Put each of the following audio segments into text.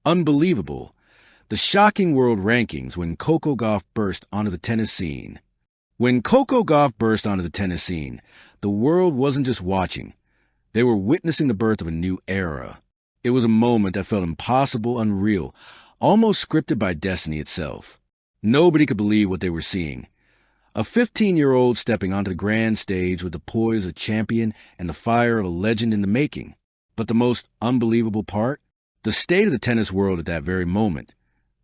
Unbelievable. The shocking world rankings when Coco Gauff burst onto the tennis scene. When Coco Gauff burst onto the tennis scene, the world wasn't just watching. They were witnessing the birth of a new era. It was a moment that felt impossible, unreal, almost scripted by destiny itself. Nobody could believe what they were seeing. A 15-year-old stepping onto the grand stage with the poise of a champion and the fire of a legend in the making. But the most unbelievable part? The state of the tennis world at that very moment.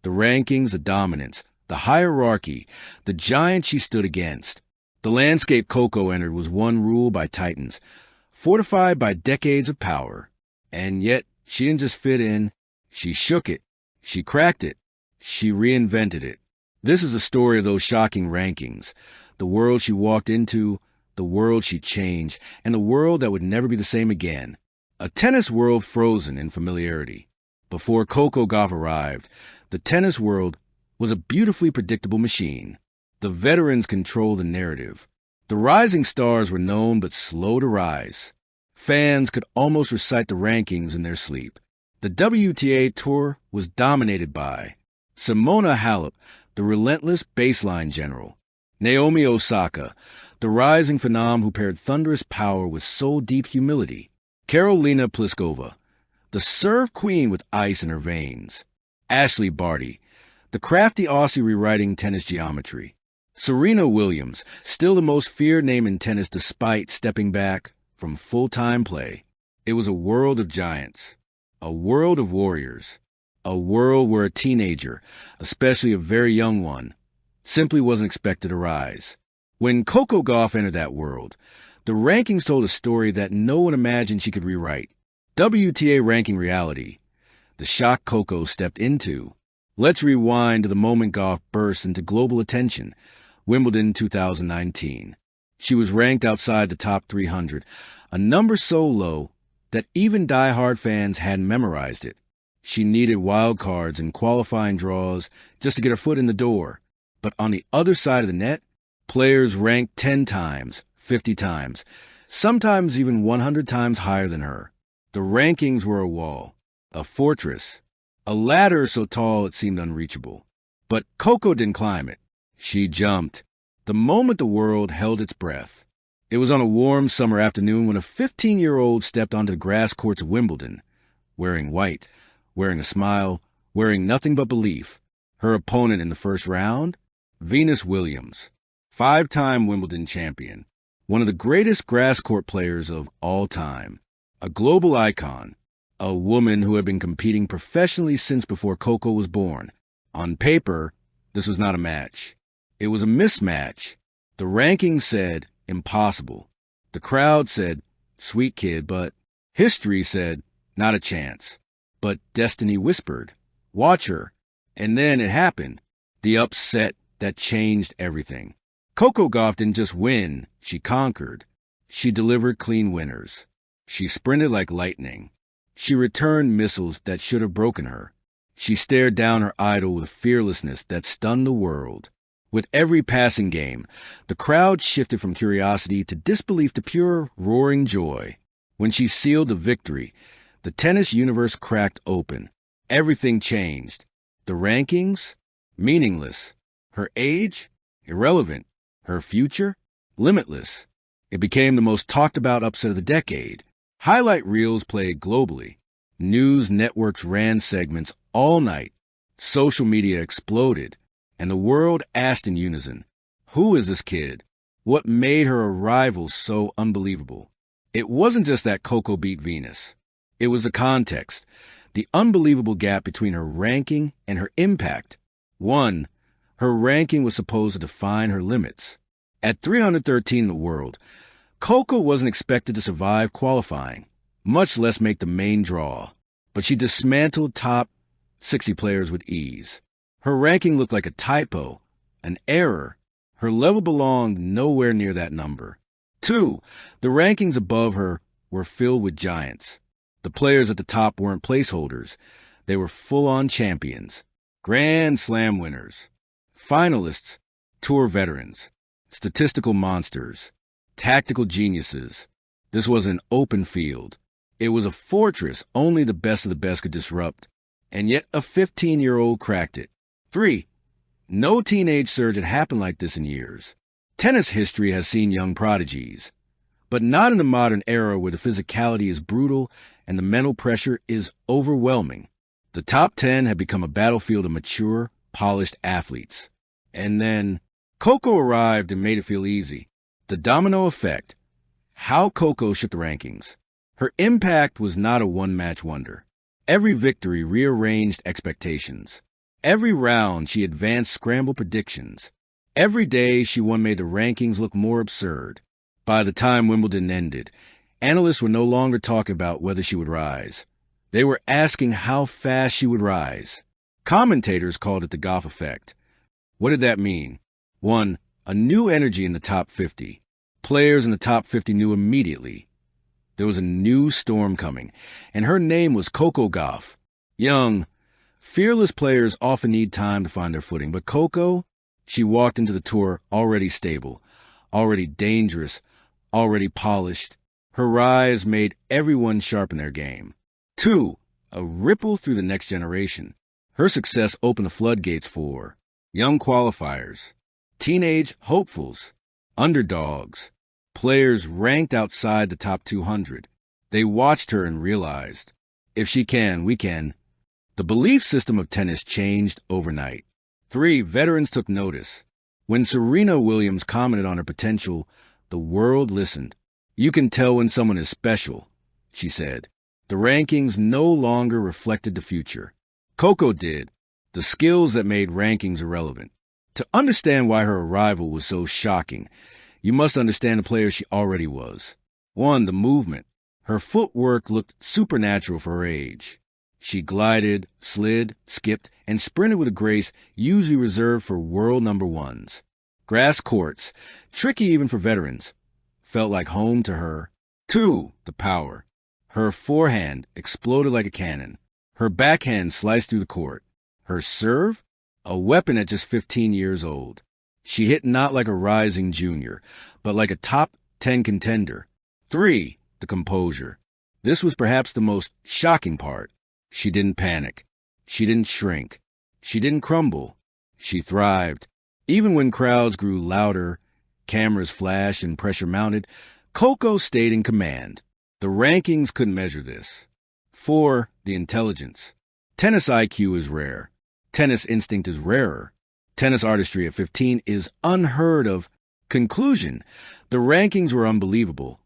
The rankings, the dominance, the hierarchy, the giant she stood against. The landscape Coco entered was one ruled by titans, fortified by decades of power. And yet, she didn't just fit in, she shook it, she cracked it, she reinvented it. This is the story of those shocking rankings, the world she walked into, the world she changed, and the world that would never be the same again. A tennis world frozen in familiarity. Before Coco Gauff arrived, the tennis world was a beautifully predictable machine. The veterans controlled the narrative. The rising stars were known but slow to rise. Fans could almost recite the rankings in their sleep. The WTA Tour was dominated by Simona Halep, the relentless baseline general; Naomi Osaka, the rising phenom who paired thunderous power with soul-deep humility; Karolina Pliskova, the serve queen with ice in her veins; Ashley Barty, the crafty Aussie rewriting tennis geometry; Serena Williams, still the most feared name in tennis despite stepping back from full-time play. It was a world of giants, a world of warriors, a world where a teenager, especially a very young one, simply wasn't expected to rise. When Coco Gauff entered that world, the rankings told a story that no one imagined she could rewrite. WTA ranking reality, the shock Coco stepped into. Let's rewind to the moment Gauff burst into global attention, Wimbledon 2019. She was ranked outside the top 300, a number so low that even die-hard fans hadn't memorized it. She needed wild cards and qualifying draws just to get her foot in the door. But on the other side of the net, players ranked 10 times, 50 times, sometimes even 100 times higher than her. The rankings were a wall, a fortress, a ladder so tall it seemed unreachable. But Coco didn't climb it. She jumped. The moment the world held its breath. It was on a warm summer afternoon when a 15-year-old stepped onto the grass courts of Wimbledon, wearing white, wearing a smile, wearing nothing but belief. Her opponent in the first round? Venus Williams, 5-time Wimbledon champion, one of the greatest grass court players of all time, a global icon, a woman who had been competing professionally since before Coco was born. On paper, this was not a match. It was a mismatch. The rankings said, impossible. The crowd said, sweet kid, but history said, not a chance. But destiny whispered, watch her. And then it happened. The upset that changed everything. Coco Gauff didn't just win, she conquered. She delivered clean winners. She sprinted like lightning. She returned missiles that should have broken her. She stared down her idol with a fearlessness that stunned the world. With every passing game, the crowd shifted from curiosity to disbelief to pure, roaring joy. When she sealed the victory, the tennis universe cracked open. Everything changed. The rankings? Meaningless. Her age? Irrelevant. Her future? Limitless. It became the most talked-about upset of the decade. Highlight reels played globally. News networks ran segments all night. Social media exploded. And the world asked in unison, who is this kid? What made her arrival so unbelievable? It wasn't just that Coco beat Venus. It was the context, the unbelievable gap between her ranking and her impact. One, her ranking was supposed to define her limits. At 313 in the world, Coco wasn't expected to survive qualifying, much less make the main draw. But she dismantled top 60 players with ease. Her ranking looked like a typo, an error. Her level belonged nowhere near that number. Two, the rankings above her were filled with giants. The players at the top weren't placeholders. They were full-on champions, Grand Slam winners, finalists, tour veterans, statistical monsters, tactical geniuses. This was an open field. It was a fortress only the best of the best could disrupt. and yet a 15-year-old cracked it. 3. No teenage surge had happened like this in years. Tennis history has seen young prodigies, but not in the modern era where the physicality is brutal and the mental pressure is overwhelming. The top 10 had become a battlefield of mature, polished athletes. And then Coco arrived and made it feel easy. The domino effect. How Coco shook the rankings. Her impact was not a one-match wonder. Every victory rearranged expectations. Every round she advanced scramble predictions. Every day she won made the rankings look more absurd. By the time Wimbledon ended, analysts were no longer talking about whether she would rise. They were asking how fast she would rise. Commentators called it the Gauff effect. What did that mean? 1. A new energy in the top 50. Players in the top 50 knew immediately. There was a new storm coming, and her name was Coco Gauff. Young, fearless players often need time to find their footing, but Coco, she walked into the tour already stable, already dangerous, already polished. Her rise made everyone sharpen their game. 2. A ripple through the next generation. Her success opened the floodgates for young qualifiers, teenage hopefuls, underdogs, players ranked outside the top 200. They watched her and realized, if she can, we can. The belief system of tennis changed overnight. 3. Veterans took notice. When Serena Williams commented on her potential, the world listened. You can tell when someone is special, she said. The rankings no longer reflected the future. Coco did, the skills that made rankings irrelevant. To understand why her arrival was so shocking, you must understand the player she already was. 1. The movement. Her footwork looked supernatural for her age. She glided, slid, skipped, and sprinted with a grace usually reserved for world number ones. Grass courts, tricky even for veterans, felt like home to her. 2. The power. Her forehand exploded like a cannon. Her backhand sliced through the court. Her serve? A weapon at just 15 years old. She hit not like a rising junior, but like a top 10 contender. 3. The composure. This was perhaps the most shocking part. She didn't panic. She didn't shrink. She didn't crumble. She thrived. Even when crowds grew louder, cameras flashed and pressure mounted, Coco stayed in command. The rankings couldn't measure this. 4. The intelligence. Tennis IQ is rare. Tennis instinct is rarer. Tennis artistry at 15 is unheard of. Conclusion: the rankings were unbelievable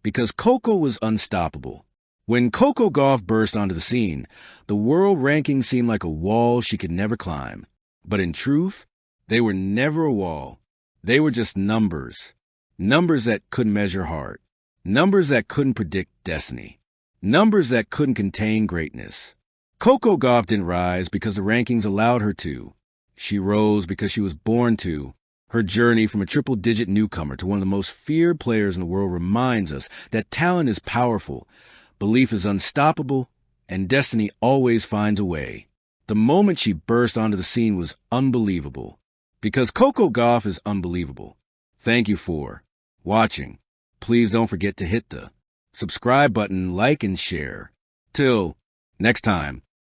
because Coco was unstoppable. When Coco Gauff burst onto the scene, the world rankings seemed like a wall she could never climb. But in truth, they were never a wall. They were just numbers. Numbers that couldn't measure heart. Numbers that couldn't predict destiny. Numbers that couldn't contain greatness. Coco Gauff didn't rise because the rankings allowed her to. She rose because she was born to. Her journey from a triple-digit newcomer to one of the most feared players in the world reminds us that talent is powerful, belief is unstoppable, and destiny always finds a way. The moment she burst onto the scene was unbelievable. Because Coco Gauff is unbelievable. Thank you for watching. Please don't forget to hit the subscribe button, like, and share. Till next time.